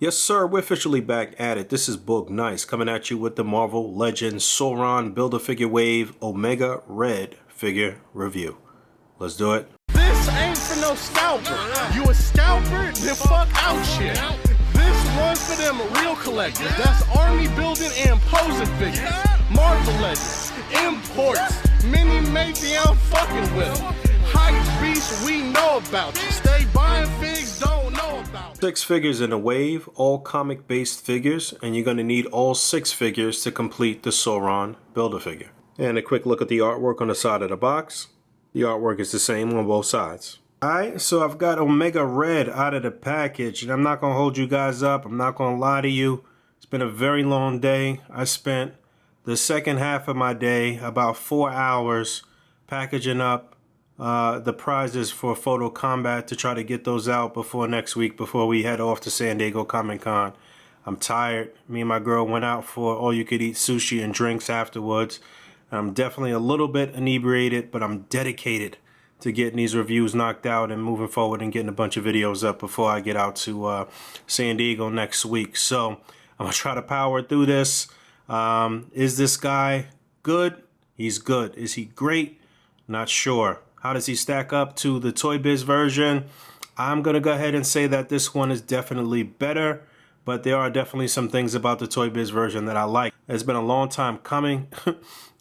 Yes, sir, we're officially back at it. This is Boog Nice coming at you with the Marvel Legends Sauron Build-A-Figure Wave Omega Red figure review. Let's do it. This ain't for no scalper. You a scalper? Then fuck out shit. This one's for them real collectors. That's army building and posing figures. Marvel Legends, imports, mini mate they I'm fucking with. Hype beast, we know about you. Stay buying figs, don't know about you. 6 figures in a wave, all comic-based figures, and you're going to need all 6 figures to complete the Sauron Build-A-Figure. And a quick look at the artwork on the side of the box. The artwork is the same on both sides. Alright, so I've got Omega Red out of the package, and I'm not going to hold you guys up. I'm not going to lie to you. It's been a very long day. I spent the second half of my day, about 4 hours, packaging up the prizes for Photo Combat to try to get those out before next week, before we head off to San Diego Comic-Con. I'm tired. Me and my girl went out for all-you-could-eat sushi and drinks afterwards. I'm definitely a little bit inebriated, but I'm dedicated to getting these reviews knocked out and moving forward and getting a bunch of videos up before I get out to San Diego next week. So I'm going to try to power through this. Is this guy good? He's good. Is he great? Not sure. How does he stack up to the Toy Biz version? I'm going to go ahead and say that this one is definitely better, but there are definitely some things about the Toy Biz version that I like. It's been a long time coming.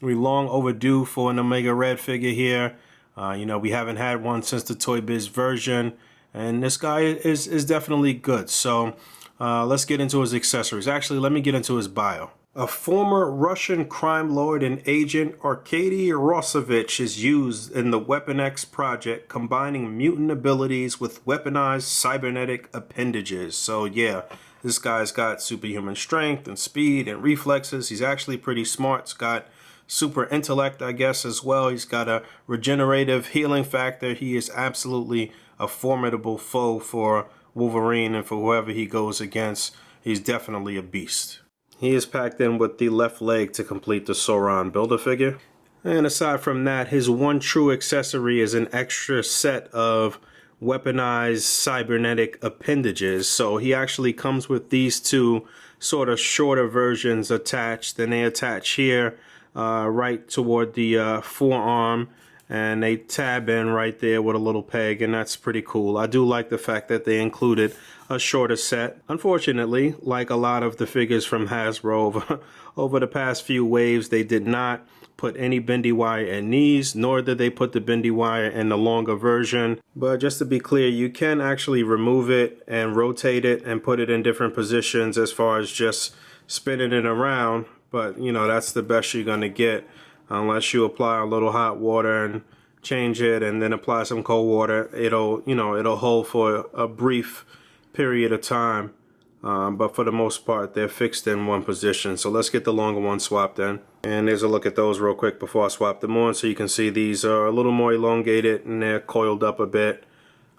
We're long overdue for an Omega Red figure here. You know, we haven't had one since the Toy Biz version, and this guy is definitely good. So let's get into his accessories. Actually, let me get into his bio. A former Russian crime lord and agent, Arkady Rossovich, is used in the Weapon X project, combining mutant abilities with weaponized cybernetic appendages. So yeah, this guy's got superhuman strength and speed and reflexes. He's actually pretty smart. He's got super intellect, I guess, as well. He's got a regenerative healing factor. He is absolutely a formidable foe for Wolverine and for whoever he goes against. He's definitely a beast. He is packed in with the left leg to complete the Sauron Build-A-Figure. And aside from that, his one true accessory is an extra set of weaponized cybernetic appendages. So he actually comes with these two sort of shorter versions attached, and they attach here right toward the forearm, and they tab in right there with a little peg, and that's pretty cool. I do like the fact that they included a shorter set. Unfortunately, like a lot of the figures from Hasbro over the past few waves, they did not put any bendy wire in these, nor did they put the bendy wire in the longer version. But just to be clear, you can actually remove it and rotate it and put it in different positions as far as just spinning it around. But you know, that's the best you're gonna get unless you apply a little hot water and change it and then apply some cold water. It'll hold for a brief period of time, but for the most part they're fixed in one position. So let's get the longer one swapped in, and there's a look at those real quick before I swap them on. So you can see these are a little more elongated and they're coiled up a bit.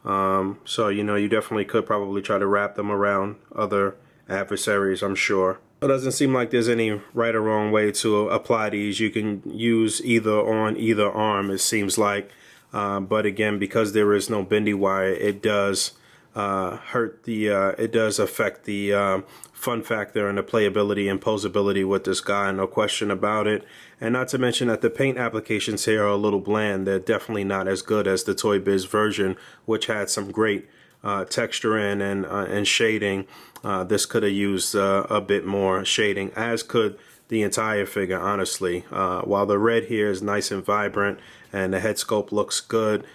So you know, you definitely could probably try to wrap them around other adversaries, I'm sure. It doesn't seem like there's any right or wrong way to apply these. You can use either on either arm, it seems like, but again, because there is no bendy wire, it does it does affect the fun factor and the playability and posability with this guy, no question about it. And not to mention that the paint applications here are a little bland. They're definitely not as good as the Toy Biz version, which had some great texture in and shading. This could have used a bit more shading, as could the entire figure, honestly. While the red here is nice and vibrant and the head sculpt looks good,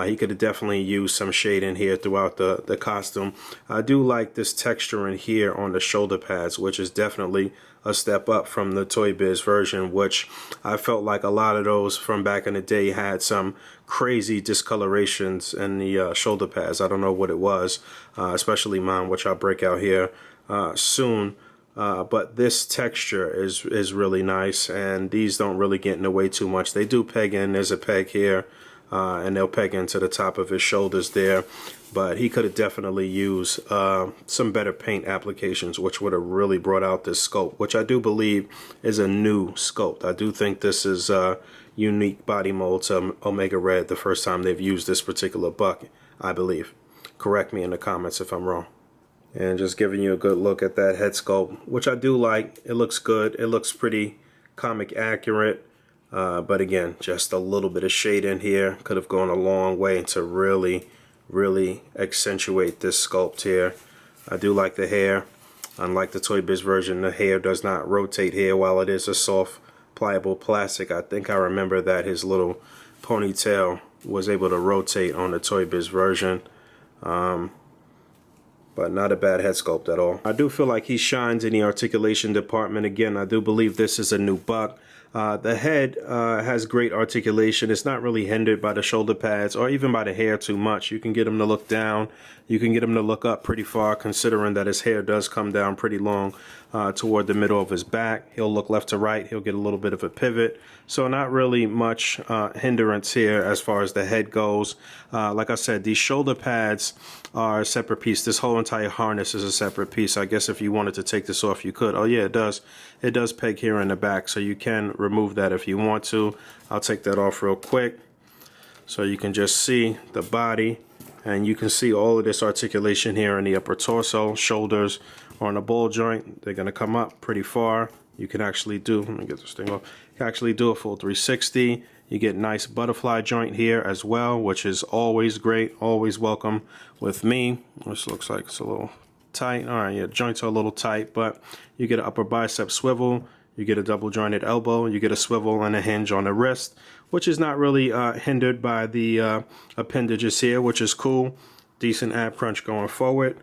he could have definitely used some shade in here throughout the costume. I do like this texture in here on the shoulder pads, which is definitely a step up from the Toy Biz version, which I felt like a lot of those from back in the day had some crazy discolorations in the shoulder pads. I don't know what it was, especially mine, which I'll break out here soon. But this texture is really nice, and these don't really get in the way too much. They do peg in. There's a peg here. And they'll peg into the top of his shoulders there, but he could have definitely used some better paint applications, which would have really brought out this sculpt, which I do believe is a new sculpt. I do think this is a unique body mold to Omega Red, the first time they've used this particular buck, I believe. Correct me in the comments if I'm wrong. And just giving you a good look at that head sculpt, which I do like. It looks good. It looks pretty comic accurate. But again, just a little bit of shade in here could have gone a long way to really accentuate this sculpt here. I do like the hair. Unlike the Toy Biz version, the hair does not rotate here while it is a soft, pliable plastic. I think I remember that his little ponytail was able to rotate on the Toy Biz version. But not a bad head sculpt at all. I do feel like he shines in the articulation department. Again, I do believe this is a new buck. The head has great articulation. It's not really hindered by the shoulder pads or even by the hair too much. You can get him to look down. You can get him to look up pretty far, considering that his hair does come down pretty long toward the middle of his back. He'll look left to right. He'll get a little bit of a pivot. So not really much hindrance here as far as the head goes. Like I said, these shoulder pads are a separate piece. This whole entire harness is a separate piece. I guess if you wanted to take this off, you could. Oh yeah, it does. It does peg here in the back, so you can remove that if you want to. I'll take that off real quick so you can just see the body, and you can see all of this articulation here in the upper torso. Shoulders are on a ball joint. They're going to come up pretty far. You can actually do, let me get this thing off. You can actually do a full 360. You get nice butterfly joint here as well, which is always great, always welcome with me. This looks like it's a little tight. All right, yeah, joints are a little tight, but you get an upper bicep swivel. You get a double jointed elbow. You get a swivel and a hinge on the wrist, which is not really hindered by the appendages here, which is cool. Decent ab crunch going forward.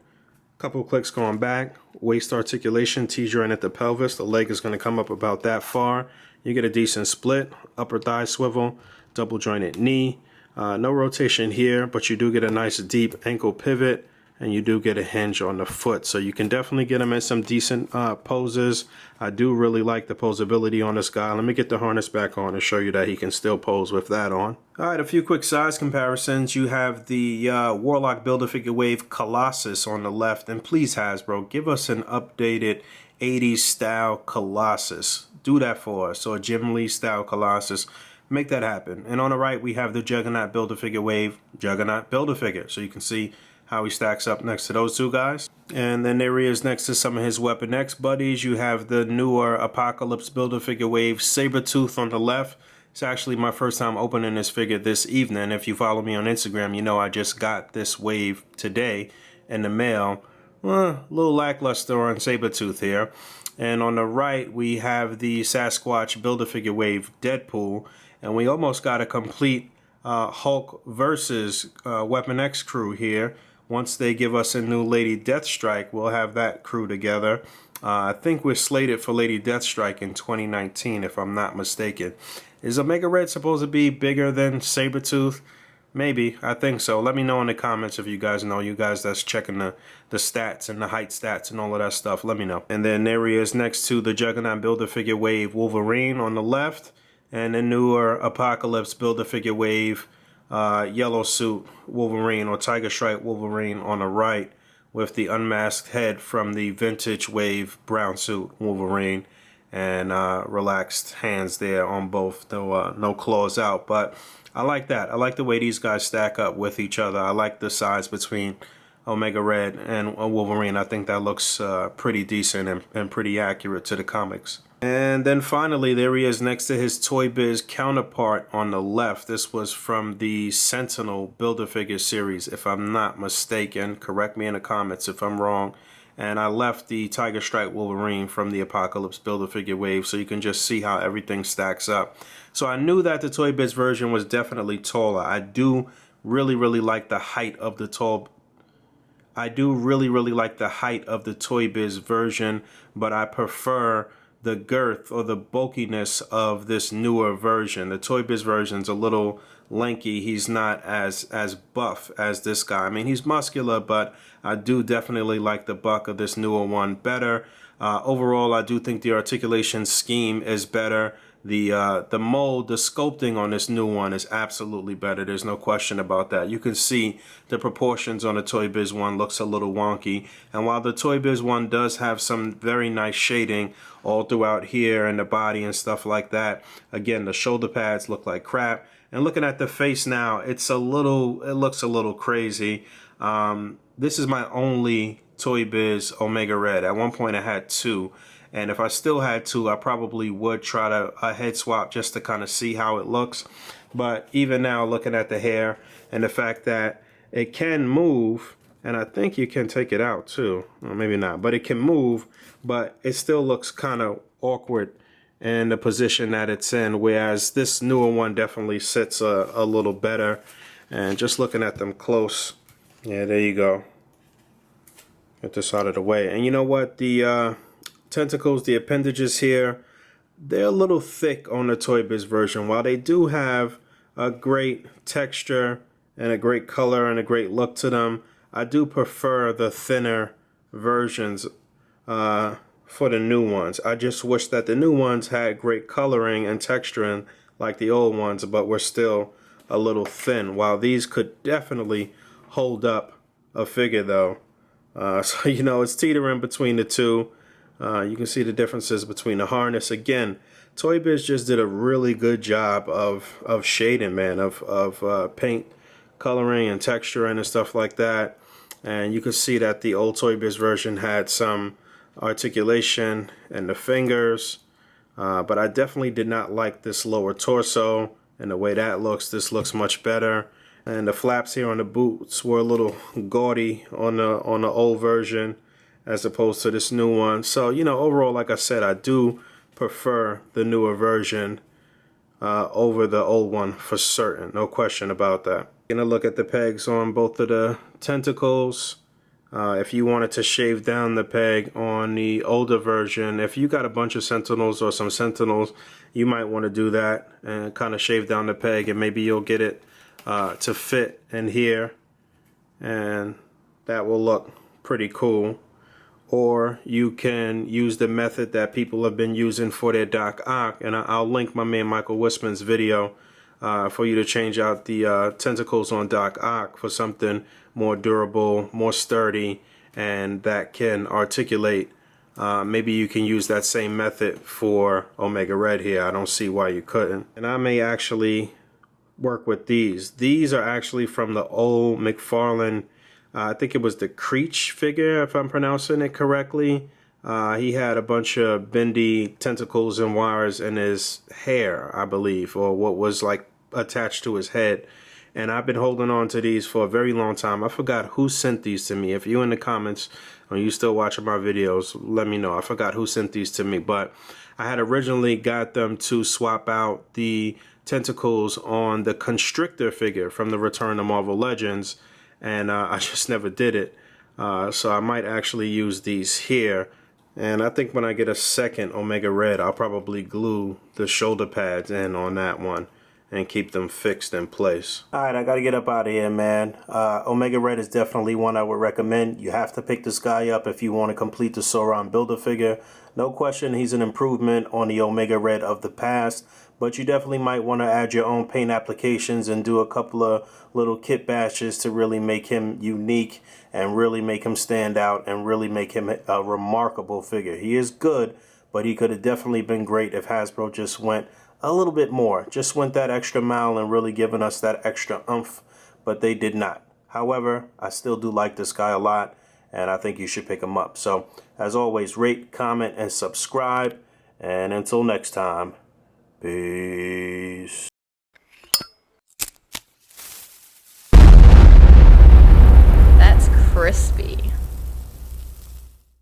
Couple clicks going back. Waist articulation, T-joint at the pelvis. The leg is going to come up about that far. You get a decent split. Upper thigh swivel. Double jointed knee. No rotation here, but you do get a nice deep ankle pivot. And you do get a hinge on the foot, so you can definitely get him in some decent poses. I do really like the posability on this guy. Let me get the harness back on and show you that he can still pose with that on. All right, a few quick size comparisons. You have the Warlock Build-A-Figure Wave Colossus on the left, and please Hasbro, give us an updated 80s style Colossus. Do that for us, so a Jim Lee style Colossus. Make that happen. And on the right, we have the Juggernaut Build-A-Figure Wave Juggernaut Build-A-Figure, so you can see how he stacks up next to those two guys. And then there he is next to some of his Weapon X buddies. You have the newer Apocalypse Build-A-Figure Wave Sabretooth on the left. It's actually my first time opening this figure this evening. If you follow me on Instagram, you know I just got this wave today in the mail. A little lackluster on Sabretooth here. And on the right, we have the Sasquatch Build-A-Figure Wave Deadpool. And we almost got a complete Hulk versus Weapon X crew here. Once they give us a new Lady Deathstrike, we'll have that crew together. I think we're slated for Lady Deathstrike in 2019, if I'm not mistaken. Is Omega Red supposed to be bigger than Sabretooth? Maybe. I think so. Let me know in the comments if you guys know. You guys that's checking the stats and the height stats and all of that stuff. Let me know. And then there he is next to the Juggernaut Build-A-Figure Wave Wolverine on the left. And the newer Apocalypse Build-A-Figure Wave yellow suit Wolverine or Tiger Stripe Wolverine on the right, with the unmasked head from the vintage wave brown suit Wolverine, and relaxed hands there on both, though no claws out. But I like that. I like the way these guys stack up with each other. I like the size between Omega Red and Wolverine. I think that looks pretty decent and pretty accurate to the comics. And then finally, there he is next to his Toy Biz counterpart on the left. This was from the Sentinel Build-A-Figure series, if I'm not mistaken. Correct me in the comments if I'm wrong. And I left the Tiger Stripe Wolverine from the Apocalypse Build-A-Figure Wave, so you can just see how everything stacks up. So I knew that the Toy Biz version was definitely taller. I do really like the height of the like the height of the Toy Biz version, but I prefer the girth or the bulkiness of this newer version. The Toy Biz version's a little lanky. He's not as buff as this guy. I mean, he's muscular, but I do definitely like the buck of this newer one better. Overall, I do think the articulation scheme is better. The mold, the sculpting on this new one is absolutely better. There's no question about that. You can see the proportions on the Toy Biz one looks a little wonky. And while the Toy Biz one does have some very nice shading all throughout here and the body and stuff like that, again, the shoulder pads look like crap. And looking at the face now, it looks a little crazy. This is my only Toy Biz Omega Red. At one point I had two, and if I still had two, I probably would try to a head swap just to kind of see how it looks. But even now, looking at the hair and the fact that it can move, and I think you can take it out too, or maybe not, but it can move, but it still looks kind of awkward in the position that it's in, whereas this newer one definitely sits a little better. And just looking at them close, yeah, there you go. Get this out of the way. And you know what? The tentacles, the appendages here, they're a little thick on the Toy Biz version. While they do have a great texture and a great color and a great look to them, I do prefer the thinner versions for the new ones. I just wish that the new ones had great coloring and texturing like the old ones, but were still a little thin. While these could definitely hold up a figure though. So you know, it's teetering between the two. You can see the differences between the harness. Again, Toy Biz just did a really good job of shading, man, of paint coloring and texturing and stuff like that. And you can see that the old Toy Biz version had some articulation in the fingers, but I definitely did not like this lower torso and the way that looks. This looks much better. And the flaps here on the boots were a little gaudy on the old version as opposed to this new one. So, you know, overall, like I said, I do prefer the newer version over the old one for certain. No question about that. Gonna look at the pegs on both of the tentacles. If you wanted to shave down the peg on the older version, if you got a bunch of sentinels or some sentinels, you might want to do that and kind of shave down the peg, and maybe you'll get it to fit in here, and that will look pretty cool. Or you can use the method that people have been using for their Doc Ock, and I'll link my man Michael Whisman's video for you to change out the tentacles on Doc Ock for something more durable, more sturdy, and that can articulate. Maybe you can use that same method for Omega Red here. I don't see why you couldn't. And I may actually work with these. These are actually from the old McFarlane, I think it was the Creech figure, if I'm pronouncing it correctly. He had a bunch of bendy tentacles and wires in his hair, I believe, or what was like attached to his head. And I've been holding on to these for a very long time. I forgot who sent these to me. If you in the comments or you still watching my videos, let me know. I forgot who sent these to me, but I had originally got them to swap out the tentacles on the Constrictor figure from the Return to Marvel Legends, and I just never did it. So I might actually use these here. And I think when I get a second Omega Red, I'll probably glue the shoulder pads in on that one and keep them fixed in place. Alright, I gotta get up out of here, man. Omega Red is definitely one I would recommend. You have to pick this guy up if you want to complete the Sauron Build-A-Figure. No question, he's an improvement on the Omega Red of the past, but you definitely might want to add your own paint applications and do a couple of little kit bashes to really make him unique and really make him stand out and really make him a remarkable figure. He is good, but he could have definitely been great if Hasbro just went a little bit more, just went that extra mile and really given us that extra oomph, but they did not. However, I still do like this guy a lot, and I think you should pick him up. So, as always, rate, comment, and subscribe, and until next time, peace. That's crispy.